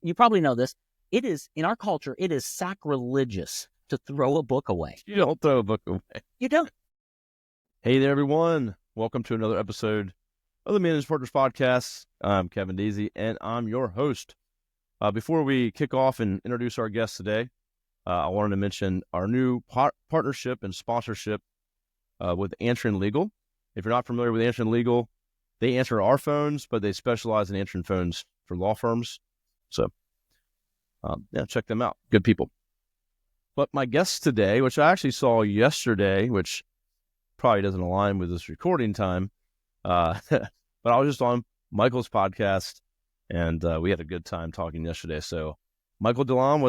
you probably know this. It is, in our culture, it is sacrilegious to throw a book away. You don't throw a book away. You don't. Hey there, everyone. Welcome to another episode of the Managed Partners Podcast. I'm Kevin Daisey, and I'm your host. Before we kick off and introduce our guest today, I wanted to mention our new partnership and sponsorship with Answering Legal. If you're not familiar with Answering Legal, they answer our phones, but they specialize in answering phones for law firms. So, check them out. Good people. But my guest today, which I actually saw yesterday, which probably doesn't align with this recording time, but I was just on Michael's podcast, and we had a good time talking yesterday. So, Michael DeLon,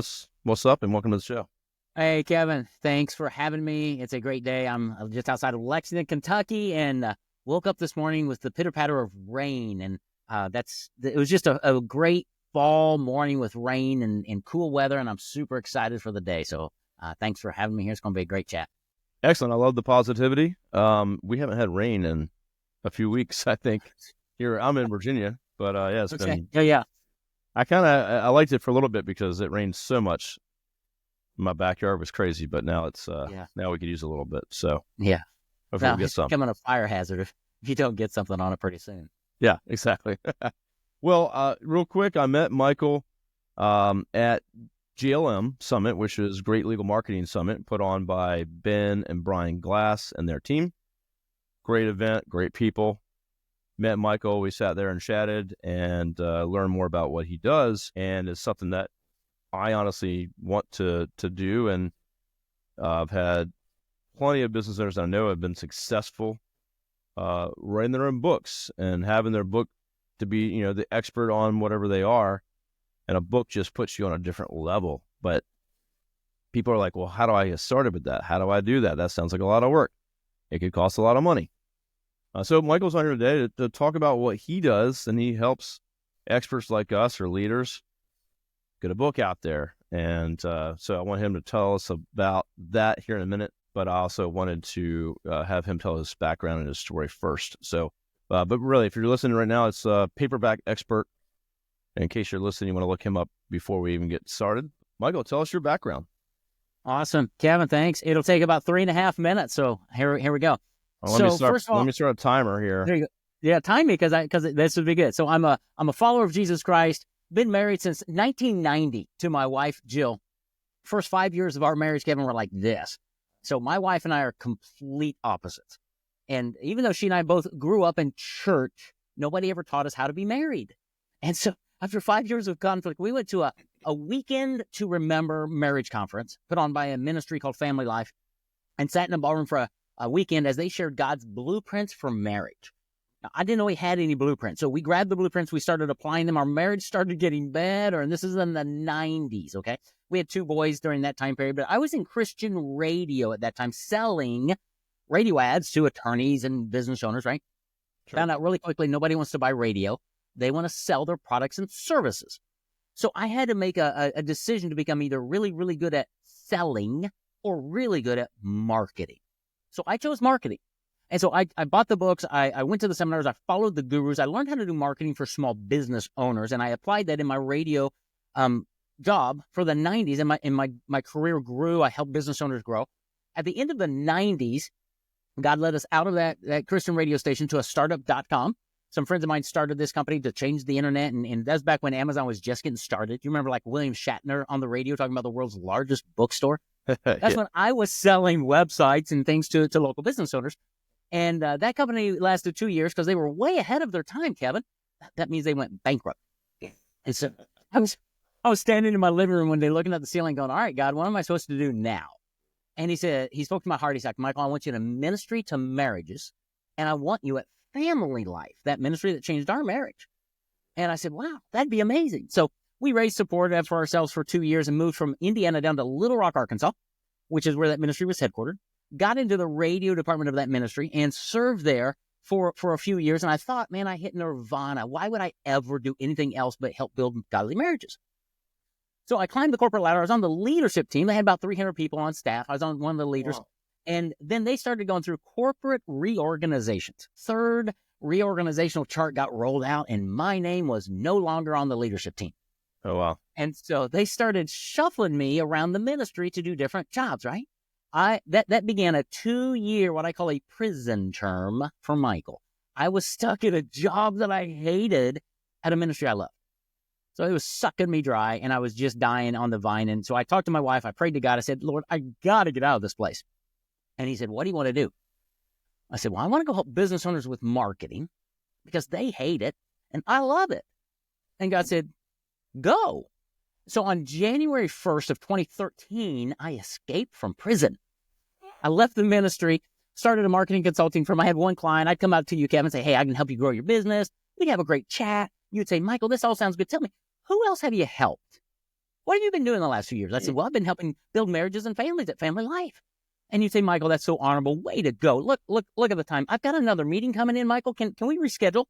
what's up, and welcome to the show. Hey, Kevin. Thanks for having me. It's a great day. I'm just outside of Lexington, Kentucky, and woke up this morning with the pitter-patter of rain, and it was just a great fall morning with rain and cool weather, and I'm super excited for the day. So thanks for having me here. It's going to be a great chat. Excellent. I love the positivity. We haven't had rain in a few weeks, I think. Here, I'm in Virginia, but yeah, it's been... Yeah. I liked it for a little bit because it rained so much. My backyard was crazy, but now it's now we could use a little bit. So yeah, hopefully now we'll get some. It's becoming a fire hazard if you don't get something on it pretty soon. Yeah, exactly. Well, real quick, I met Michael at GLM Summit, which is Great Legal Marketing Summit, put on by Ben and Brian Glass and their team. Great event, great people. Met Michael, we sat there and chatted and learned more about what he does, and it's something that I honestly want to do, and I've had plenty of business owners I know have been successful writing their own books and having their book to be, the expert on whatever they are, and a book just puts you on a different level. But people are like, well, how do I get started with that? How do I do that? That sounds like a lot of work. It could cost a lot of money. So Michael's on here today to talk about what he does, and he helps experts like us or leaders get a book out there. And so I want him to tell us about that here in a minute, but I also wanted to have him tell his background and his story first. So, but really, if you're listening right now, it's a paperback expert. In case you're listening, you want to look him up before we even get started. Michael, tell us your background. Awesome. Kevin, thanks. It'll take about 3.5 minutes. So here we go. Well, let me start a timer here. There you go. Yeah, time me because this would be good. So I'm a follower of Jesus Christ. Been married since 1990 to my wife, Jill. First 5 years of our marriage, Kevin, were like this. So my wife and I are complete opposites. And even though she and I both grew up in church, nobody ever taught us how to be married. And so after 5 years of conflict, we went to a weekend to remember marriage conference put on by a ministry called Family Life, and sat in a ballroom for a weekend as they shared God's blueprints for marriage. Now, I didn't know he had any blueprints. So we grabbed the blueprints, we started applying them. Our marriage started getting better. And this is in the 90s, okay? We had 2 boys during that time period, but I was in Christian radio at that time, selling radio ads to attorneys and business owners, right? Sure. Found out really quickly, nobody wants to buy radio. They want to sell their products and services. So I had to make a decision to become either really, really good at selling or really good at marketing. So I chose marketing. And so I bought the books. I went to the seminars. I followed the gurus. I learned how to do marketing for small business owners. And I applied that in my radio job for the 90s. And my career grew. I helped business owners grow. At the end of the 90s, God led us out of that Christian radio station to a startup.com. Some friends of mine started this company to change the internet. And that's back when Amazon was just getting started. You remember like William Shatner on the radio talking about the world's largest bookstore? That's when I was selling websites and things to local business owners. And that company lasted 2 years because they were way ahead of their time, Kevin. That means they went bankrupt. And so I was standing in my living room one day looking at the ceiling going, all right, God, what am I supposed to do now? And he spoke to my heart. He's like, Michael, I want you to ministry to marriages, and I want you at Family Life, that ministry that changed our marriage. And I said, wow, that'd be amazing. So we raised support for ourselves for 2 years and moved from Indiana down to Little Rock, Arkansas, which is where that ministry was headquartered. Got into the radio department of that ministry and served there for a few years. And I thought, man, I hit nirvana. Why would I ever do anything else but help build godly marriages? So I climbed the corporate ladder. I was on the leadership team. They had about 300 people on staff. I was on one of the leaders. Wow. And then they started going through corporate reorganizations. Third reorganizational chart got rolled out, and my name was no longer on the leadership team. Oh, wow. And so they started shuffling me around the ministry to do different jobs, right? That began a 2-year, what I call a prison term for Michael. I was stuck in a job that I hated at a ministry I loved. So it was sucking me dry, and I was just dying on the vine. And so I talked to my wife. I prayed to God. I said, Lord, I got to get out of this place. And he said, what do you want to do? I said, well, I want to go help business owners with marketing because they hate it, and I love it. And God said, go. So on January 1st of 2013, I escaped from prison. I left the ministry, started a marketing consulting firm. I had one client. I'd come out to you, Kevin, and say, hey, I can help you grow your business. We'd have a great chat. You'd say, Michael, this all sounds good. Tell me, who else have you helped? What have you been doing the last few years? I said, well, I've been helping build marriages and families at Family Life. And you'd say, Michael, that's so honorable. Way to go. Look at the time. I've got another meeting coming in, Michael. Can we reschedule?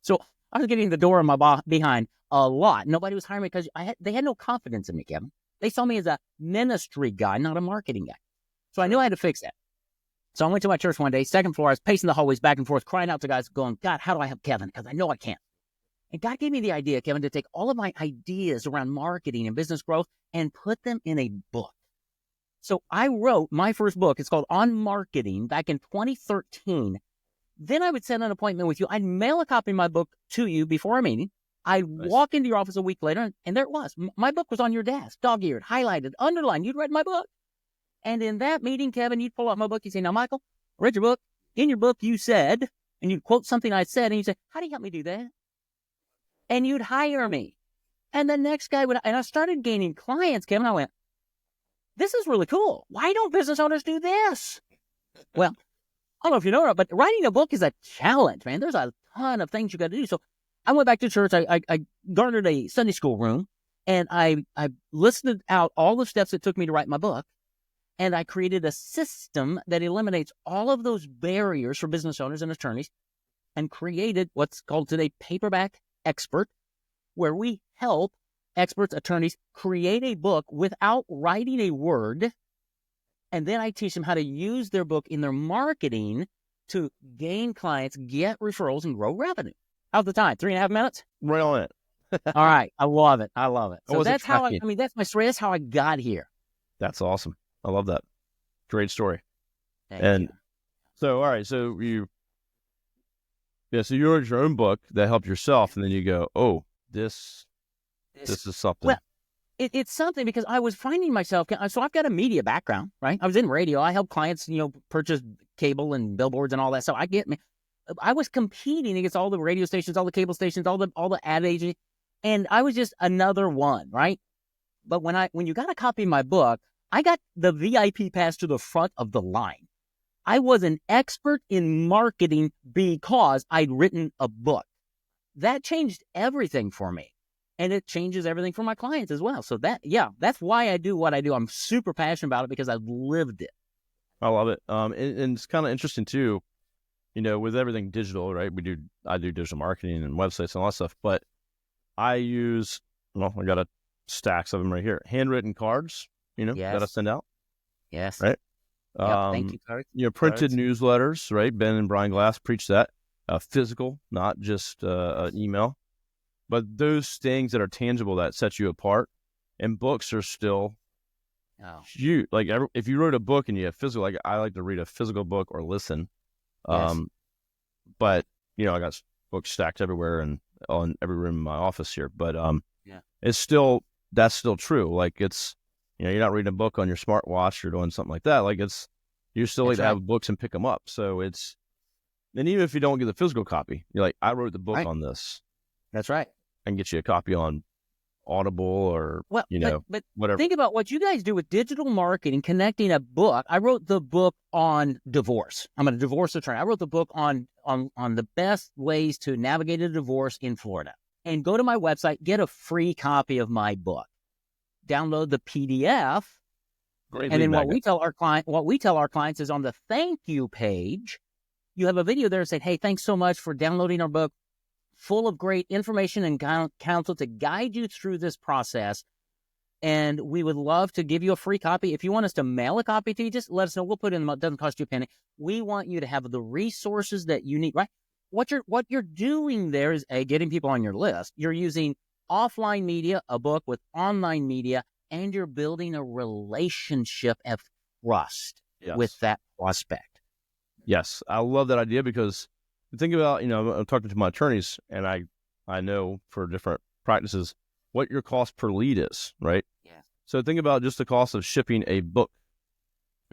So I was getting the door on my behind a lot. Nobody was hiring me because they had no confidence in me, Kevin. They saw me as a ministry guy, not a marketing guy. So I knew I had to fix that. So I went to my church one day, second floor. I was pacing the hallways back and forth, crying out to guys, going, God, how do I help Kevin? Because I know I can't. And God gave me the idea, Kevin, to take all of my ideas around marketing and business growth and put them in a book. So I wrote my first book. It's called On Marketing back in 2013. Then I would set an appointment with you. I'd mail a copy of my book to you before our meeting. I'd walk into your office a week later, and there it was. My book was on your desk, dog-eared, highlighted, underlined. You'd read my book. And in that meeting, Kevin, you'd pull out my book. You'd say, now, Michael, I read your book. In your book, you said, and you'd quote something I said, and you'd say, how do you help me do that? And you'd hire me. And the next guy would, and I started gaining clients, Kevin. I went, this is really cool. Why don't business owners do this? Well, I don't know if you know it, but writing a book is a challenge, man. There's a ton of things you got to do. So I went back to church. I garnered a Sunday school room, and I listed out all the steps it took me to write my book. And I created a system that eliminates all of those barriers for business owners and attorneys and created what's called today Paperback Expert, where we help experts, attorneys create a book without writing a word. And then I teach them how to use their book in their marketing to gain clients, get referrals, and grow revenue. How's the time? 3.5 minutes? Right on it. All right. I love it. I love it. So that's how that's my story. That's how I got here. That's awesome. I love that. Great story. Thank you. So, all right. So so you wrote your own book that helped yourself, and then you go, oh, this is something. Well, it's something because I was finding myself, so I've got a media background, right? I was in radio. I help clients, purchase cable and billboards and all that. So I was competing against all the radio stations, all the cable stations, all the ad agencies, and I was just another one, right? But when you got a copy of my book, I got the VIP pass to the front of the line. I was an expert in marketing because I'd written a book. That changed everything for me. And it changes everything for my clients as well. So that's why I do what I do. I'm super passionate about it because I've lived it. I love it. And it's kind of interesting too, with everything digital, right? I do digital marketing and websites and all that stuff, but I got stacks of them right here. Handwritten cards, Yes. that I send out. Yes. Right. Yep, thank you, cards. Printed newsletters, right? Ben and Brian Glass preach that. Physical, not just an email. But those things that are tangible that set you apart, and books are still huge. Like if you wrote a book and you have physical, like I like to read a physical book or listen. Yes. But I got books stacked everywhere and on every room in my office here. But that's still true. Like it's you're not reading a book on your smartwatch or doing something like that. Like you still like to have books and pick them up. So and even if you don't get the physical copy, you're like, I wrote the book on this. That's right. I can get you a copy on Audible or, but whatever. Think about what you guys do with digital marketing, connecting a book. I wrote the book on divorce. I'm a divorce attorney. I wrote the book on the best ways to navigate a divorce in Florida. And go to my website, get a free copy of my book. Download the PDF. Great. And then what we tell our clients is on the thank you page, you have a video there saying, hey, thanks so much for downloading our book. Full of great information and counsel to guide you through this process. And we would love to give you a free copy. If you want us to mail a copy to you, just let us know. We'll put it in. It doesn't cost you a penny. We want you to have the resources that you need, right? What you're doing there is getting people on your list. You're using offline media, a book with online media, and you're building a relationship of trust with Yes. that prospect. Yes. I love that idea because think about, I'm talking to my attorneys and I know for different practices what your cost per lead is, right? Yeah. So think about just the cost of shipping a book.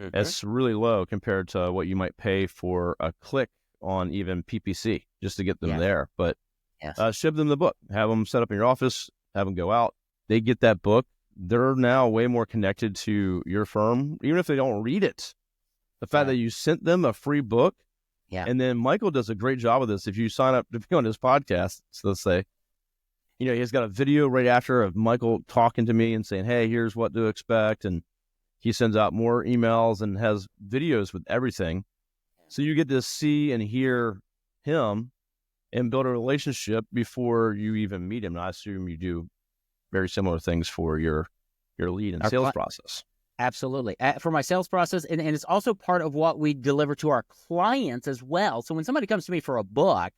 Mm-hmm. It's really low compared to what you might pay for a click on even PPC just to get them there. But Yes. ship them the book, have them set up in your office, have them go out. They get that book. They're now way more connected to your firm, even if they don't read it. The fact that you sent them a free book. Yeah. And then Michael does a great job of this. If you sign up to be on his podcast, so let's say, he's got a video right after of Michael talking to me and saying, hey, here's what to expect. And he sends out more emails and has videos with everything. So you get to see and hear him and build a relationship before you even meet him. And I assume you do very similar things for your lead and sales process. Absolutely. For my sales process, and it's also part of what we deliver to our clients as well. So when somebody comes to me for a book,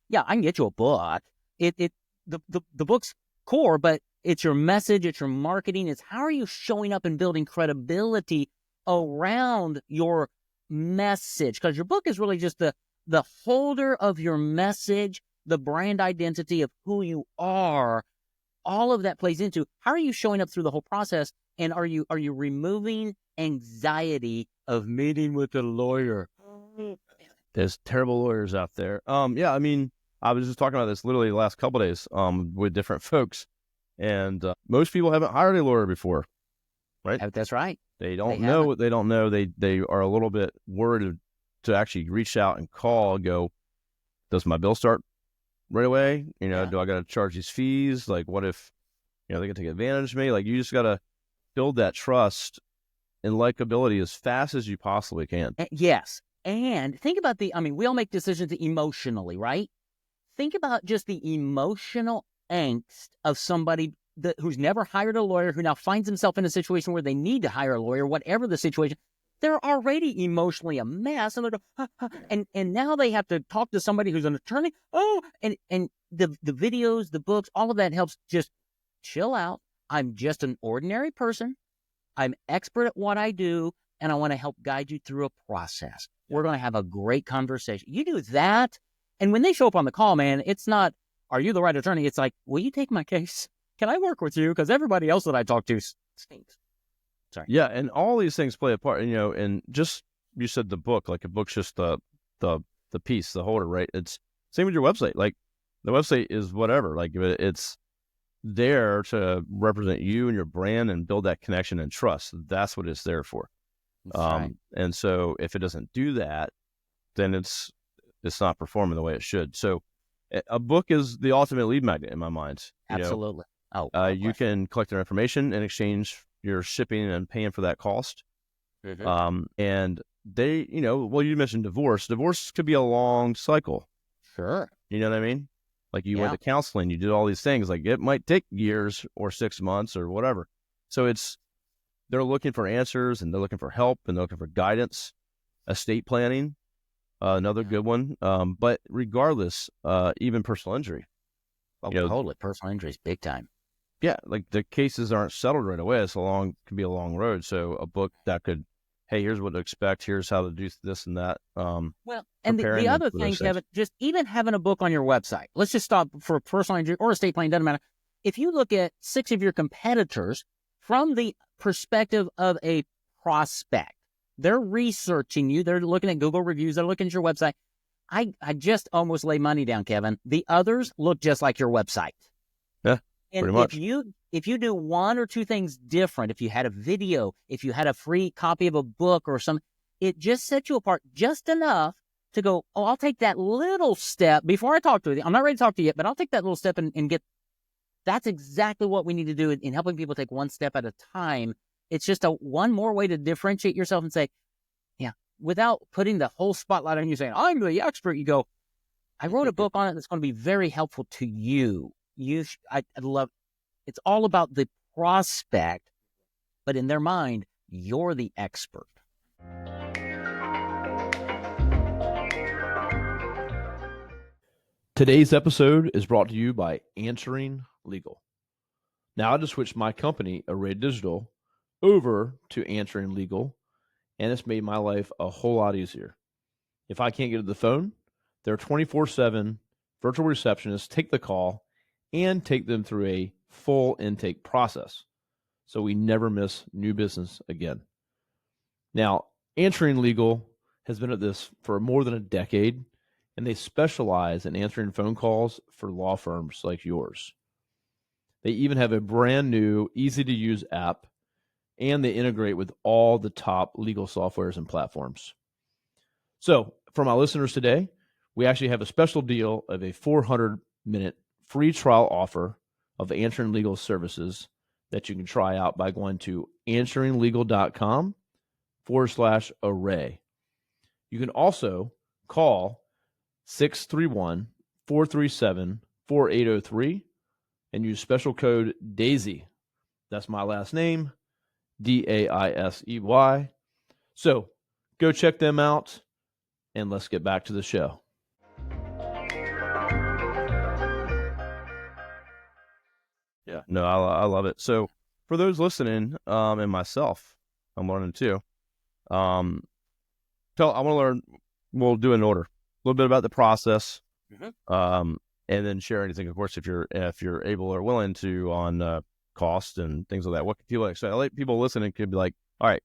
yeah, I can get you a book. The book's core, but it's your message, it's your marketing, it's how are you showing up and building credibility around your message? Because your book is really just the holder of your message, the brand identity of who you are. All of that plays into how are you showing up through the whole process, and are you removing anxiety of meeting with a lawyer? There's terrible lawyers out there. Yeah, I mean, I was just talking about this literally the last couple of days with different folks, and most people haven't hired a lawyer before, right? That's right. They don't know what they don't know. They are a little bit worried to actually reach out and call and go, does my bill start right away? Do I got to charge these fees? Like, what if, they can take advantage of me? Like, you just got to build that trust and likability as fast as you possibly can. Yes. And think about we all make decisions emotionally, right? Think about just the emotional angst of somebody who's never hired a lawyer, who now finds himself in a situation where they need to hire a lawyer, whatever the situation. They're already emotionally a mess, and and now they have to talk to somebody who's an attorney. Oh, and the videos, the books, all of that helps just chill out. I'm just an ordinary person. I'm expert at what I do, and I want to help guide you through a process. We're going to have a great conversation. You do that, and when they show up on the call, man, it's not, are you the right attorney? It's like, will you take my case? Can I work with you? Because everybody else that I talk to stinks. Sorry. Yeah, and all these things play a part, and just, you said the book, like a book's just the piece, the holder, right? It's same with your website. Like, the website is whatever. Like, it's there to represent you and your brand and build that connection and trust. That's what it's there for. Right. And so if it doesn't do that, then it's not performing the way it should. So a book is the ultimate lead magnet in my mind. Absolutely. You can collect their information in exchange your shipping and paying for that cost. Mm-hmm. And they, you mentioned divorce. Divorce could be a long cycle. Sure. You know what I mean? Like, you went to counseling, you did all these things. Like, it might take years or 6 months or whatever. So they're looking for answers, and they're looking for help, and they're looking for guidance. Estate planning, another good one. But regardless, even personal injury. Totally. Personal injuries, big time. Yeah, like, the cases aren't settled right away. Could be a long road. So a book that could, hey, here's what to expect. Here's how to do this and that. And the other thing, Kevin, just even having a book on your website. Let's just stop for personal injury or estate planning, doesn't matter. If you look at 6 of your competitors from the perspective of a prospect, they're researching you. They're looking at Google reviews. They're looking at your website. I just almost lay money down, Kevin. The others look just like your website. Yeah, and pretty much. If you do one or two things different, if you had a video, if you had a free copy of a book or something, it just sets you apart just enough to go, oh, I'll take that little step before I talk to you. I'm not ready to talk to you yet, but I'll take that little step and get. That's exactly what we need to do in helping people take one step at a time. It's just one more way to differentiate yourself and say, yeah, without putting the whole spotlight on you saying, I'm the expert. You go, I wrote a book on it that's going to be very helpful to you. I love, it's all about the prospect, but in their mind, you're the expert. Today's episode is brought to you by Answering Legal. Now I just switched my company, Array Digital, over to answering legal, and it's made my life a whole lot easier. If I can't get to the phone, their 24/7 virtual receptionists take the call and take them through a full intake process, so we never miss new business again. Now, Answering Legal has been at this for more than a decade, and they specialize in answering phone calls for law firms like yours. They even have a brand new, easy-to-use app, and they integrate with all the top legal softwares and platforms. So, for my listeners today, we actually have a special deal of a 400-minute free trial offer of Answering Legal services that you can try out by going to answeringlegal.com/array. You can also call 631-437-4803 and use special code DAISY. That's my last name, DAISEY. So go check them out, and let's get back to the show. Yeah, no, I love it. So for those listening, and myself, I'm learning too. I want to learn. We'll do an order, a little bit about the process, and then share anything, of course, if you're able or willing to, on cost and things like that. What people like? So I like people listening could be like, all right,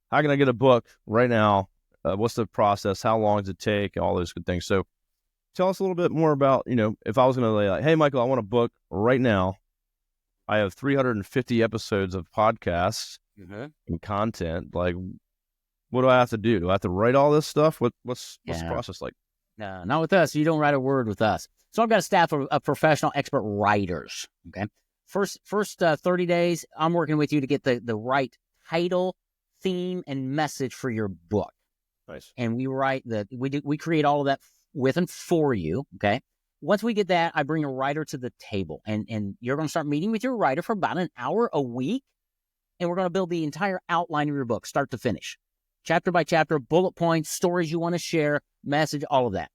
how can I get a book right now? What's the process? How long does it take? All those good things. So tell us a little bit more about, if I was going to lay like, hey, Michael, I want a book right now. I have 350 episodes of podcasts and content. Like, what do I have to do? Do I have to write all this stuff? What's the process like? No, not with us. You don't write a word with us. So I've got a staff of professional expert writers. Okay. First 30 days, I'm working with you to get the right title, theme, and message for your book. Nice. And we create all of that with and for you. Okay. Once we get that, I bring a writer to the table, and you're going to start meeting with your writer for about an hour a week. And we're going to build the entire outline of your book, start to finish, chapter by chapter, bullet points, stories you want to share, message, all of that.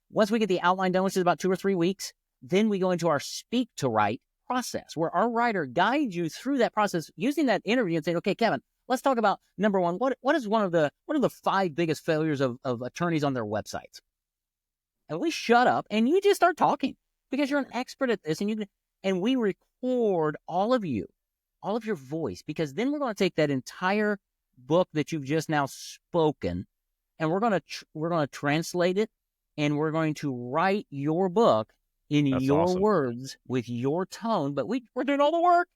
Once we get the outline done, which is about 2 or 3 weeks, then we go into our speak to write process, where our writer guides you through that process using that interview and saying, okay, Kevin, let's talk about number one. What is one of the 5 biggest failures of attorneys on their websites? And we shut up and you just start talking because you're an expert at this, and we record all of your voice, because then we're going to take that entire book that you've just now spoken, and we're going to translate it, and we're going to write your book in your words with your tone. But we're doing all the work.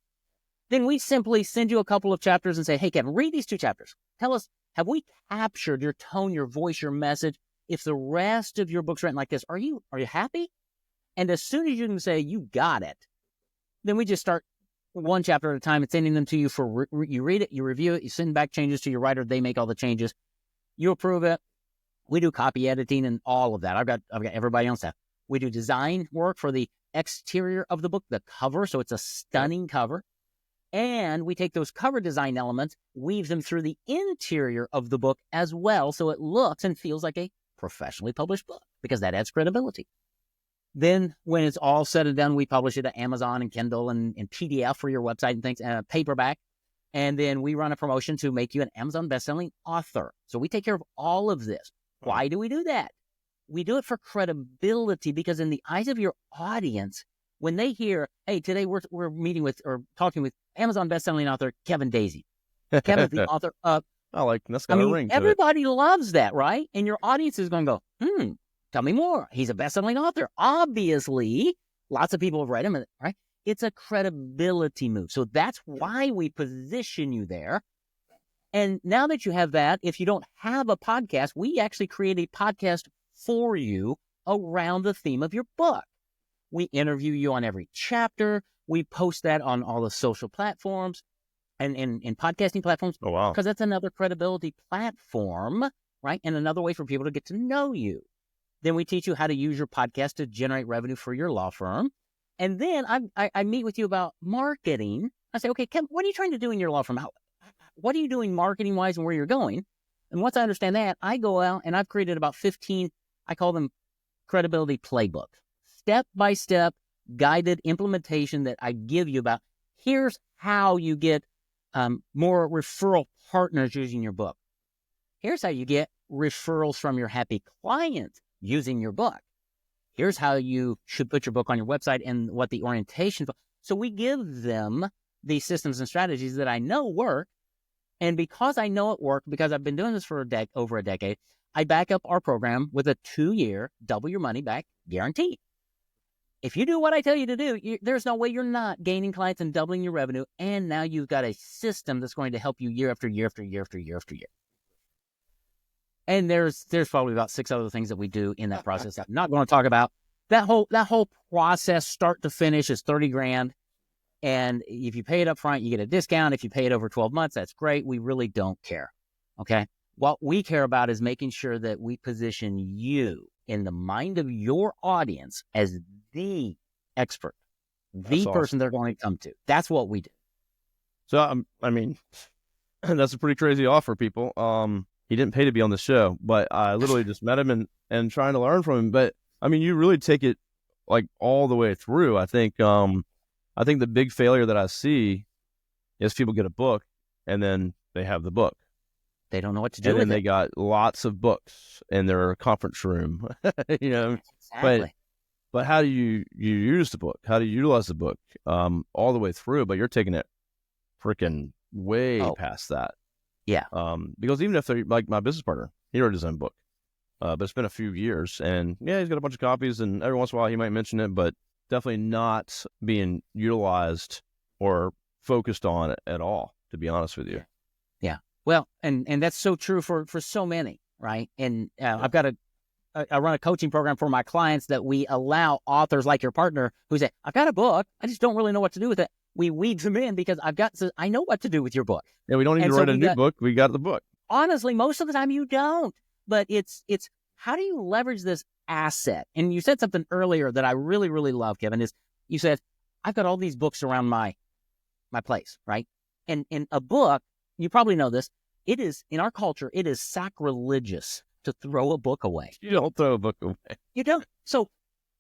Then we simply send you a couple of chapters and say, hey, Kevin, read these 2 chapters. Tell us, have we captured your tone, your voice, your message? If the rest of your book's written like this, are you happy? And as soon as you can say you got it, then we just start 1 chapter at a time and sending them to you for you read it, you review it, you send back changes to your writer, they make all the changes, you approve it. We do copy editing and all of that. I've got everybody on staff. We do design work for the exterior of the book, the cover, so it's a stunning cover. And we take those cover design elements, weave them through the interior of the book as well, so it looks and feels like a professionally published book, because that adds credibility. Then when it's all said and done, we publish it at Amazon and Kindle and PDF for your website and things, and paperback. And then we run a promotion to make you an Amazon bestselling author. So we take care of all of this. Why do we do that? We do it for credibility, because in the eyes of your audience, when they hear, hey, today we're meeting with or talking with Amazon bestselling author Kevin Daisey. Kevin's the author of... That's got a ring to everybody loves that, right? And your audience is going to go, tell me more. He's a best-selling author. Obviously, lots of people have read him, right? It's a credibility move. So that's why we position you there. And now that you have that, if you don't have a podcast, we actually create a podcast for you around the theme of your book. We interview you on every chapter. We post that on all the social platforms and podcasting platforms. Oh, wow. Because that's another credibility platform, right? And another way for people to get to know you. Then we teach you how to use your podcast to generate revenue for your law firm. And then I meet with you about marketing. I say, okay, Kevin, what are you trying to do in your law firm? What are you doing marketing-wise and where you're going? And once I understand that, I go out and I've created about 15, I call them credibility playbooks. Step-by-step guided implementation that I give you about, here's how you get more referral partners using your book. Here's how you get referrals from your happy clients using your book. Here's how you should put your book on your website and what the orientation. So we give them these systems and strategies that I know work. And because I know it worked, because I've been doing this for over a decade, I back up our program with a 2-year double your money back guarantee. If you do what I tell you to do, there's no way you're not gaining clients and doubling your revenue. And now you've got a system that's going to help you year after year after year after year after year. And there's probably about 6 other things that we do in that process. I'm not going to talk about that whole process, start to finish, is $30,000. And if you pay it up front, you get a discount. If you pay it over 12 months, that's great. We really don't care. Okay. What we care about is making sure that we position you in the mind of your audience as the expert, the person they're going to come to. That's what we do. So, I mean, that's a pretty crazy offer, people. He didn't pay to be on the show, but I literally just met him and trying to learn from him. But I mean, you really take it like all the way through. I think the big failure that I see is people get a book and then they have the book. They don't know what to do with it. And then it. they got lots of books in their conference room, you know. Exactly. But how do you use the book? How do you utilize the book all the way through? But you're taking it freaking way past that. Yeah. Because even if they're like my business partner, he wrote his own book, but it's been a few years, and yeah, he's got a bunch of copies, and every once in a while he might mention it, but definitely not being utilized or focused on it at all, to be honest with you. Yeah. Well, and that's so true for so many, right? And I've got I run a coaching program for my clients that we allow authors like your partner who say, I've got a book, I just don't really know what to do with it. We weed them in because I know what to do with your book. Yeah, we don't need to write a new book. We got the book. Honestly, most of the time you don't. But it's how do you leverage this asset? And you said something earlier that I really, really love, Kevin, is you said, I've got all these books around my place, right? And in a book, you probably know this, it is, in our culture, it is sacrilegious to throw a book away. You don't throw a book away. You don't. So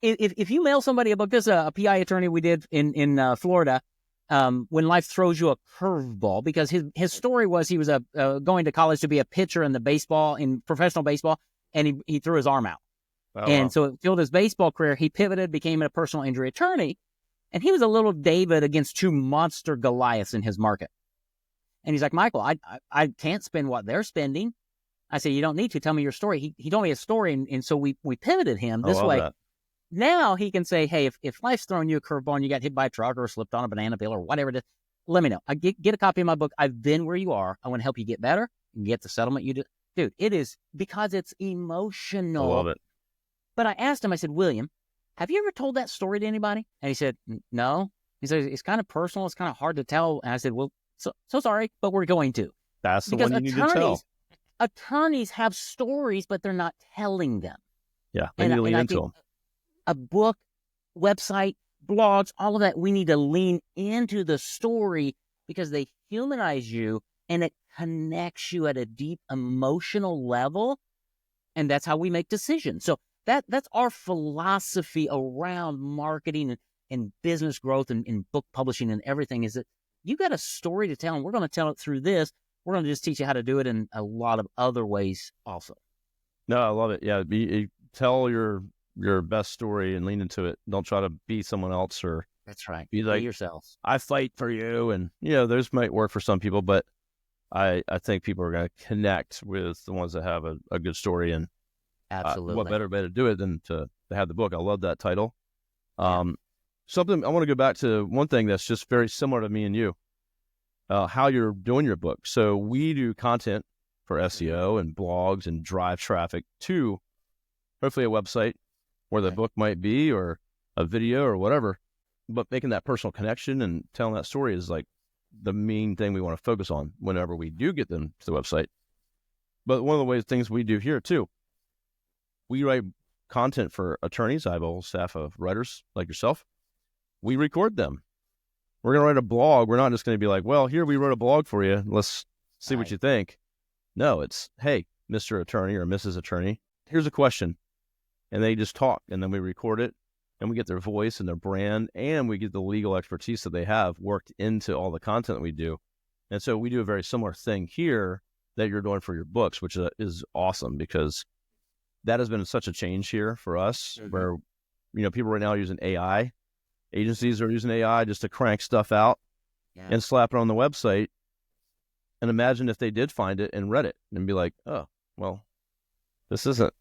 if you mail somebody a book, this is a PI attorney we did in Florida, when life throws you a curveball, because his story was he was going to college to be a pitcher in professional baseball, and he threw his arm out. So it killed his baseball career. He pivoted, became a personal injury attorney, and he was a little David against 2 monster Goliaths in his market. And he's like, Michael, I can't spend what they're spending. I said, you don't need to. Tell me your story. He told me a story, and so we pivoted him this way. That. Now he can say, hey, if life's throwing you a curveball and you got hit by a truck or slipped on a banana peel or whatever it is, let me know. I get a copy of my book. I've been where you are. I want to help you get better and get the settlement you do. Dude, it is because it's emotional. I love it. But I asked him, I said, William, have you ever told that story to anybody? And he said, no. He said, it's kind of personal. It's kind of hard to tell. And I said, well, so sorry, but we're going to. That's the one you need to tell. Attorneys have stories, but they're not telling them. Yeah, they need to lean into them. A book, website, blogs, all of that, we need to lean into the story because they humanize you and it connects you at a deep emotional level. And that's how we make decisions. So that's our philosophy around marketing and business growth and book publishing and everything, is that you got a story to tell, and we're going to tell it through this. We're going to just teach you how to do it in a lot of other ways also. No, I love it. Yeah, tell your best story and lean into it. Don't try to be someone else, or that's right. Be like yourself. I fight for you, and those might work for some people, but I think people are going to connect with the ones that have a good story, and absolutely, what better way to do it than to have the book? I love that title. Something I want to go back to, one thing that's just very similar to me and you, how you're doing your book. So we do content for SEO and blogs and drive traffic to hopefully a website where the book might be, or a video or whatever, but making that personal connection and telling that story is like the main thing we want to focus on whenever we do get them to the website. But one of the things we do here too, we write content for attorneys. I have a whole staff of writers like yourself. We record them. We're going to write a blog. We're not just going to be like, well, here, we wrote a blog for you. Let's see what you think. No, it's, hey, Mr. Attorney or Mrs. Attorney, here's a question. And they just talk, and then we record it. and we get their voice and their brand, and we get the legal expertise that they have worked into all the content that we do. And so we do a very similar thing here that you're doing for your books, which is awesome, because that has been such a change here for us, where, people right now are using AI. Agencies are using AI just to crank stuff out and slap it on the website. And imagine if they did find it and read it and be like, oh, well, this doesn't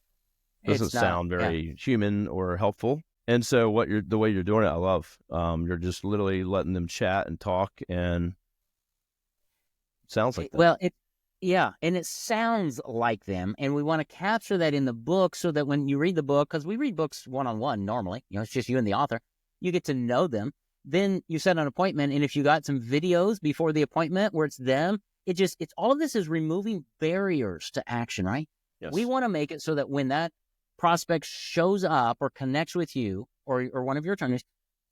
sound very human or helpful. And so the way you're doing it, I love. You're just literally letting them chat and talk, and it sounds like that. Well, and it sounds like them, and we want to capture that in the book so that when you read the book, because we read books one-on-one normally, it's just you and the author, you get to know them. Then you set an appointment, and if you got some videos before the appointment where it's them, it's all of this is removing barriers to action, right? Yes. We want to make it so that when that prospect shows up or connects with you or one of your attorneys,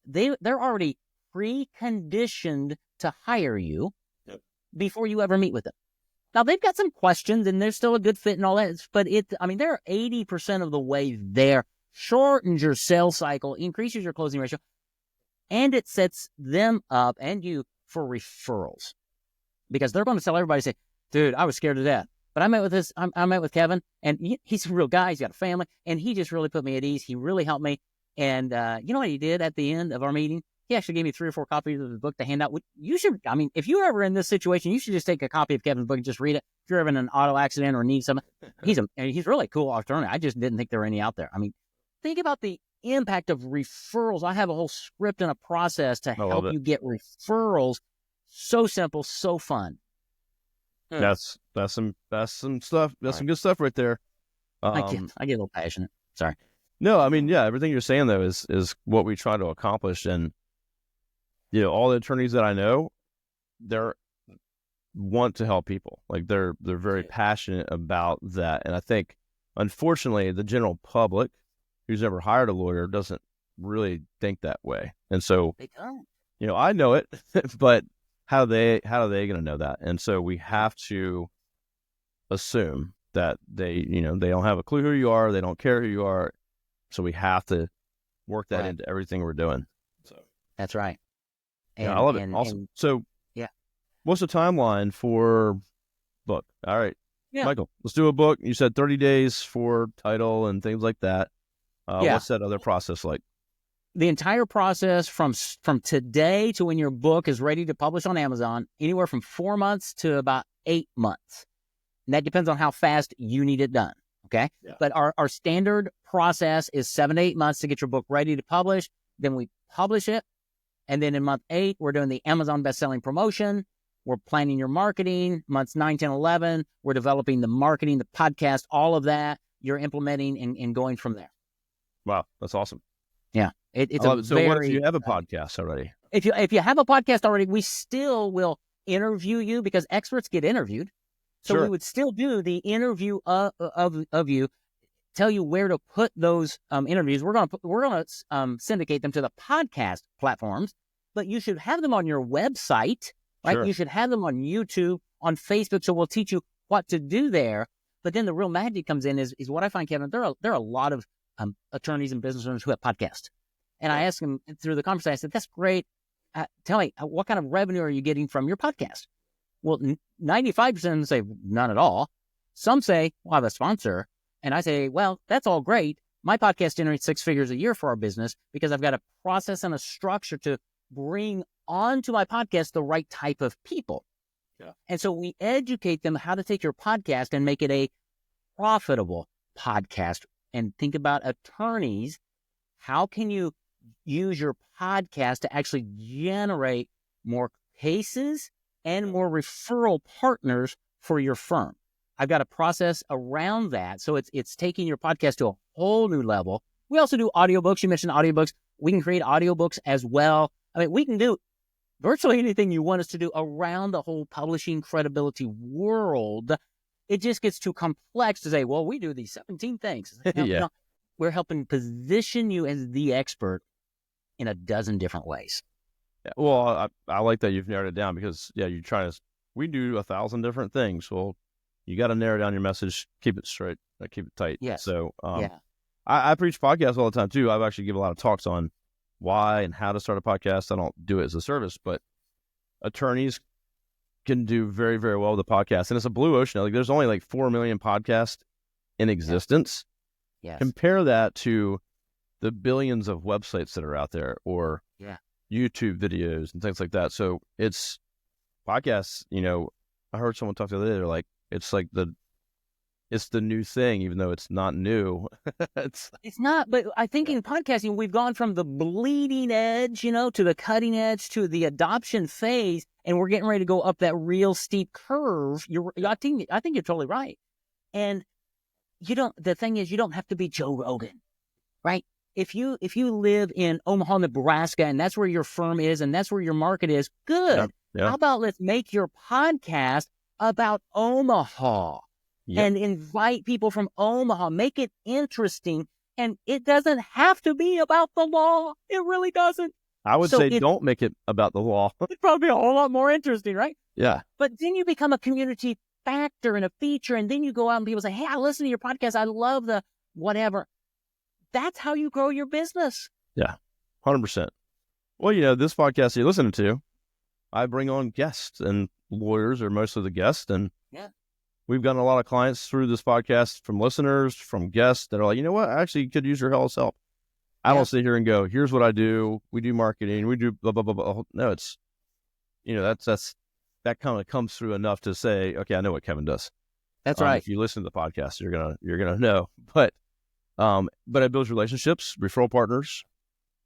they're already preconditioned to hire you before you ever meet with them. Now, they've got some questions, and they're still a good fit and all that, but they're 80% of the way there. Shortens your sales cycle, increases your closing ratio, and it sets them up and you for referrals, because they're going to tell everybody, say, dude, I was scared to death, but I met with Kevin, and he's a real guy. He's got a family, and he just really put me at ease. He really helped me. And you know what he did at the end of our meeting? He actually gave me 3 or 4 copies of the book to hand out. You should, if you're ever in this situation, you should just take a copy of Kevin's book and just read it. If you're ever in an auto accident or need something, he's really cool attorney. I just didn't think there were any out there. Think about the impact of referrals. I have a whole script and a process to help you get referrals. So simple, so fun. That's some stuff. That's some good stuff right there. I get a little passionate. Sorry. No, everything you're saying though is what we try to accomplish. And all the attorneys that I know, they're want to help people. Like they're very passionate about that. And I think, unfortunately, the general public who's never hired a lawyer doesn't really think that way. And so, they don't. I know it, but how are they going to know that? And so we have to assume that they don't have a clue who you are. They don't care who you are. So we have to work that into everything we're doing. So that's right. And, I love it. Awesome. So what's the timeline for book? All right, Michael, let's do a book. You said 30 days for title and things like that. What's that other process like? The entire process from today to when your book is ready to publish on Amazon, anywhere from 4 months to about 8 months. And that depends on how fast you need it done. Okay. Yeah. But our standard process is 7 to 8 months to get your book ready to publish. Then we publish it. And then in month 8, we're doing the Amazon bestselling promotion. We're planning your marketing. Months 9, 10, 11, we're developing the marketing, the podcast, all of that. You're implementing and going from there. Wow. That's awesome. Yeah. It's so what if you have a podcast already? If you have a podcast already, we still will interview you, because experts get interviewed. So we would still do the interview of you, tell you where to put those interviews. We're gonna syndicate them to the podcast platforms, but you should have them on your website, right? Sure. You should have them on YouTube, on Facebook. So we'll teach you what to do there. But then the real magic comes in is what I find, Kevin. There are a lot of attorneys and business owners who have podcasts, and I asked them through the conversation. I said, "That's great. Tell me, what kind of revenue are you getting from your podcast?" Well, 95% say none at all. Some say, well, I have a sponsor. And I say, well, that's all great. My podcast generates 6 figures a year for our business because I've got a process and a structure to bring onto my podcast the right type of people. Yeah. And so we educate them how to take your podcast and make it a profitable podcast. And think about attorneys. How can you use your podcast to actually generate more cases and more referral partners for your firm? I've got a process around that. So it's taking your podcast to a whole new level. We also do audiobooks. You mentioned audiobooks. We can create audiobooks as well. We can do virtually anything you want us to do around the whole publishing credibility world. It just gets too complex to say, well, we do these 17 things. No, we're helping position you as the expert in a dozen different ways. Yeah, well, I like that you've narrowed it down, because we do 1,000 different things. Well, you got to narrow down your message, keep it straight, keep it tight. Yes. So, I preach podcasts all the time too. I've actually give a lot of talks on why and how to start a podcast. I don't do it as a service, but attorneys can do very, very well with a podcast. And it's a blue ocean. Like there's only like 4 million podcasts in existence. Yes. Compare that to the billions of websites that are out there or YouTube videos and things like that. So it's podcasts, I heard someone talk the other day, they're like, it's the new thing, even though it's not new. It's not, but I think in podcasting, we've gone from the bleeding edge, to the cutting edge, to the adoption phase, and we're getting ready to go up that real steep curve. I think you're totally right. And the thing is, you don't have to be Joe Rogan, right? If you live in Omaha, Nebraska, and that's where your firm is, and that's where your market is, good. Yeah. How about let's make your podcast about Omaha? Yep. And invite people from Omaha, make it interesting. And it doesn't have to be about the law. It really doesn't. I would say don't make it about the law. It'd probably be a whole lot more interesting, right? Yeah. But then you become a community factor and a feature, and then you go out and people say, hey, I listen to your podcast. I love the whatever. That's how you grow your business. Yeah, 100%. Well, this podcast you're listening to, I bring on guests, and lawyers are mostly the guests, and we've gotten a lot of clients through this podcast from listeners, from guests that are like, you know what, I actually could use your help. I don't sit here and go, here's what I do. We do marketing. We do blah, blah, blah, blah. No, it's, that kind of comes through enough to say, okay, I know what Kevin does. That's right. If you listen to the podcast, you're going to know, but it builds relationships, referral partners.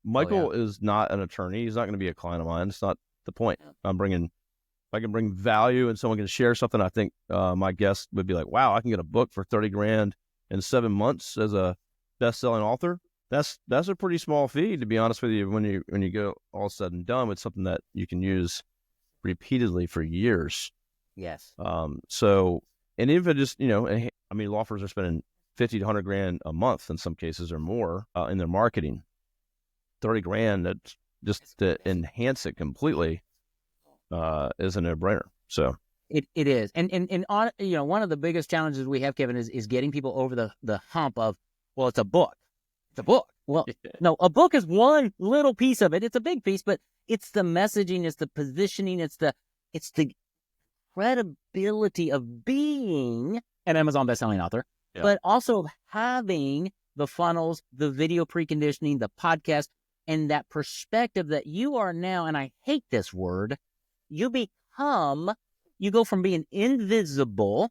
Michael is not an attorney. He's not going to be a client of mine. It's not the point. If I can bring value and someone can share something, I think my guest would be like, wow, I can get a book for $30,000 in 7 months as a best-selling author. That's a pretty small fee, to be honest with you, when you go all said and done with something that you can use repeatedly for years. Yes. So, and even if it just, law firms are spending $50,000 to $100,000 a month in some cases or more in their marketing. $30,000, that's just to enhance it completely is a no-brainer. So it is, and on one of the biggest challenges we have, Kevin, is getting people over the hump of, well, it's a book. It's a book. Well, no, a book is one little piece of it. It's a big piece, but it's the messaging, it's the positioning, it's the credibility of being an Amazon bestselling author, but also of having the funnels, the video preconditioning, the podcast, and that perspective that you are now, and I hate this word, you go from being invisible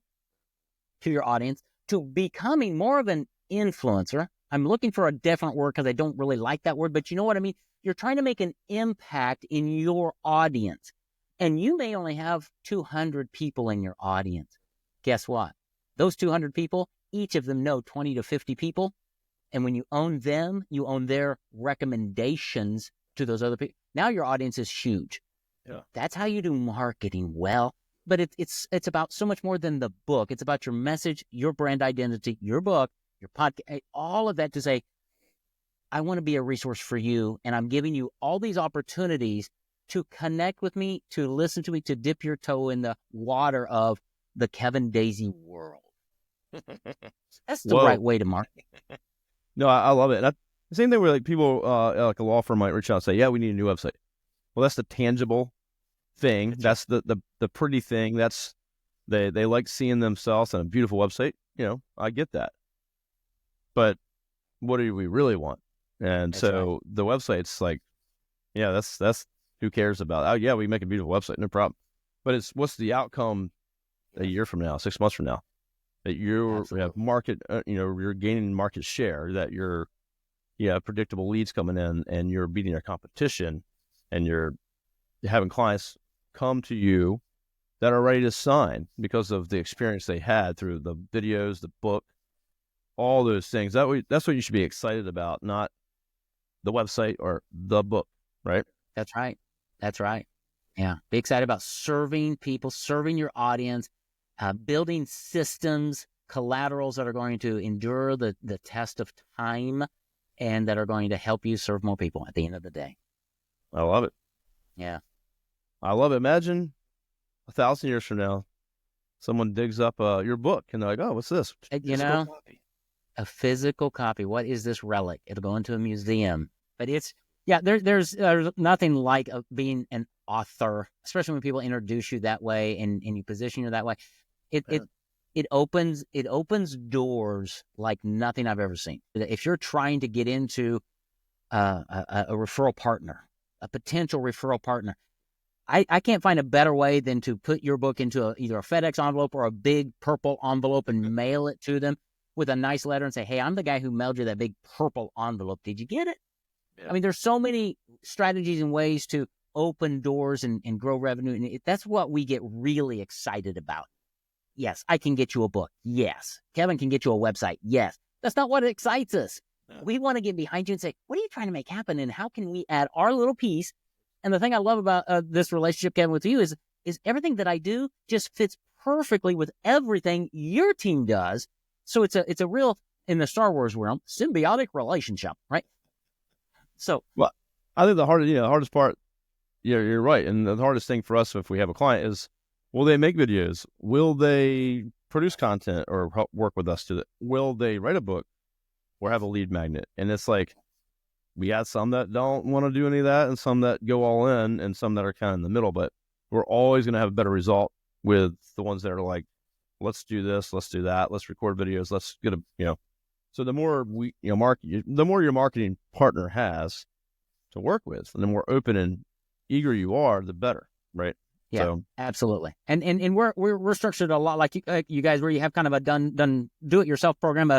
to your audience to becoming more of an influencer. I'm looking for a different word because I don't really like that word, but you know what I mean? You're trying to make an impact in your audience, and you may only have 200 people in your audience. Guess what? Those 200 people, each of them know 20 to 50 people. And when you own them, you own their recommendations to those other people. Now your audience is huge. Yeah. That's how you do marketing well. But it's about so much more than the book. It's about your message, your brand identity, your book, your podcast, all of that to say, I want to be a resource for you. And I'm giving you all these opportunities to connect with me, to listen to me, to dip your toe in the water of the Kevin Daisey world. That's the right way to market. No, I love it. The same thing where like people, like a law firm might reach out and say, yeah, we need a new website. Well, that's the tangible thing. That's the pretty thing. That's they like seeing themselves on a beautiful website. I get that. But what do we really want? And that's so the website's like, that's who cares about? Oh yeah, we make a beautiful website, no problem. But it's what's the outcome a year from now, 6 months from now? That you have market, you're gaining market share, that you're, predictable leads coming in and you're beating your competition and you're having clients come to you that are ready to sign because of the experience they had through the videos, the book, all those things. That's what you should be excited about, not the website or the book, right? That's right. That's right. Yeah. Be excited about serving people, serving your audience, building systems, collaterals that are going to endure the test of time and that are going to help you serve more people at the end of the day. I love it. Yeah. I love it. Imagine 1,000 years from now, someone digs up your book and they're like, oh, what's this? a physical copy. What is this relic? It'll go into a museum. But there's nothing like being an author, especially when people introduce you that way and you position you that way. It opens doors like nothing I've ever seen. If you're trying to get into a referral partner, a potential referral partner, I can't find a better way than to put your book into either a FedEx envelope or a big purple envelope and mail it to them with a nice letter and say, hey, I'm the guy who mailed you that big purple envelope. Did you get it? Yeah. I mean, there's so many strategies and ways to open doors and grow revenue. And that's what we get really excited about. Yes, I can get you a book. Yes. Kevin can get you a website. Yes. That's not what excites us. No. We want to get behind you and say, what are you trying to make happen? And how can we add our little piece? And the thing I love about this relationship, Kevin, with you is everything that I do just fits perfectly with everything your team does. So it's a real, in the Star Wars realm, symbiotic relationship, right? So, well, I think the hardest part, you're right. And the hardest thing for us, if we have a client, is will they make videos? Will they produce content or help work with us will they write a book or have a lead magnet? And it's like, we got some that don't want to do any of that and some that go all in and some that are kind of in the middle, but we're always going to have a better result with the ones that are like, let's do this, let's do that, let's record videos, let's get so the more the more your marketing partner has to work with and the more open and eager you are, the better, right? Yeah, so, absolutely. And we're structured a lot like you guys, where you have kind of a done do it yourself program,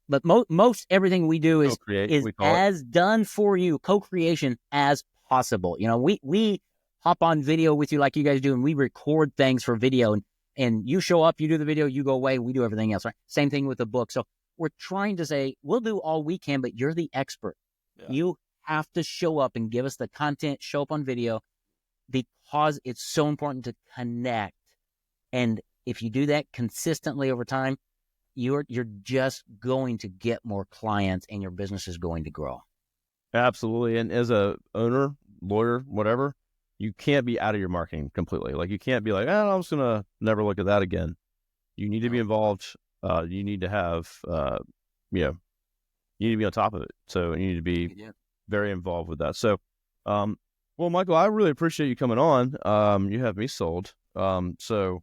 but most everything we do is as done for you, co-creation as possible. We hop on video with you like you guys do, and we record things for video, and you show up, you do the video, you go away, we do everything else, right? Same thing with the book. So we're trying to say, we'll do all we can, but you're the expert. Yeah. You have to show up and give us the content, show up on video, because it's so important to connect. And if you do that consistently over time, you're just going to get more clients and your business is going to grow. Absolutely. And as a owner, lawyer, whatever, you can't be out of your marketing completely. Like, you can't be like, I'm just going to never look at that again. You need to be involved. You need to have, you need to be on top of it. So you need to be very involved with that. So, well, Michael, I really appreciate you coming on. You have me sold. If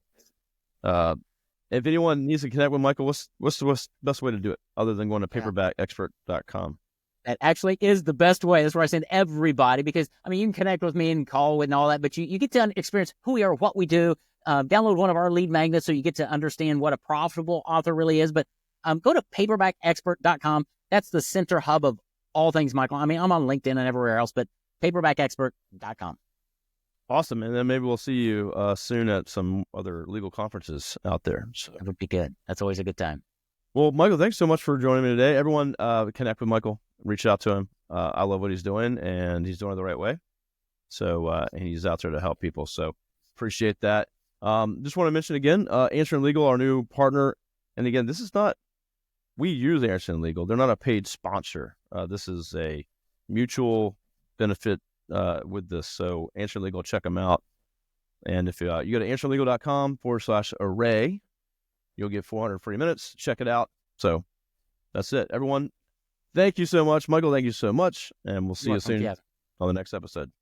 anyone needs to connect with Michael, what's the best way to do it other than going to paperbackexpert.com? That actually is the best way. That's where I send everybody, because, you can connect with me and call with and all that, but you get to experience who we are, what we do. Download one of our lead magnets so you get to understand what a profitable author really is. But go to paperbackexpert.com. That's the center hub of all things Michael. I'm on LinkedIn and everywhere else, but paperbackexpert.com. Awesome. And then maybe we'll see you soon at some other legal conferences out there. So that would be good. That's always a good time. Well, Michael, thanks so much for joining me today. Everyone, connect with Michael, reach out to him. I love what he's doing, and he's doing it the right way. So, and he's out there to help people. So appreciate that. Just want to mention again, Answering Legal, our new partner. And again, this is not, we use Answering Legal. They're not a paid sponsor. This is a mutual benefit with this. So Answering Legal, check them out. And if you go to answerinlegal.com/array, you'll get 400 free minutes. Check it out. So that's it. Everyone, thank you so much. Michael, thank you so much. And we'll see you soon on the next episode.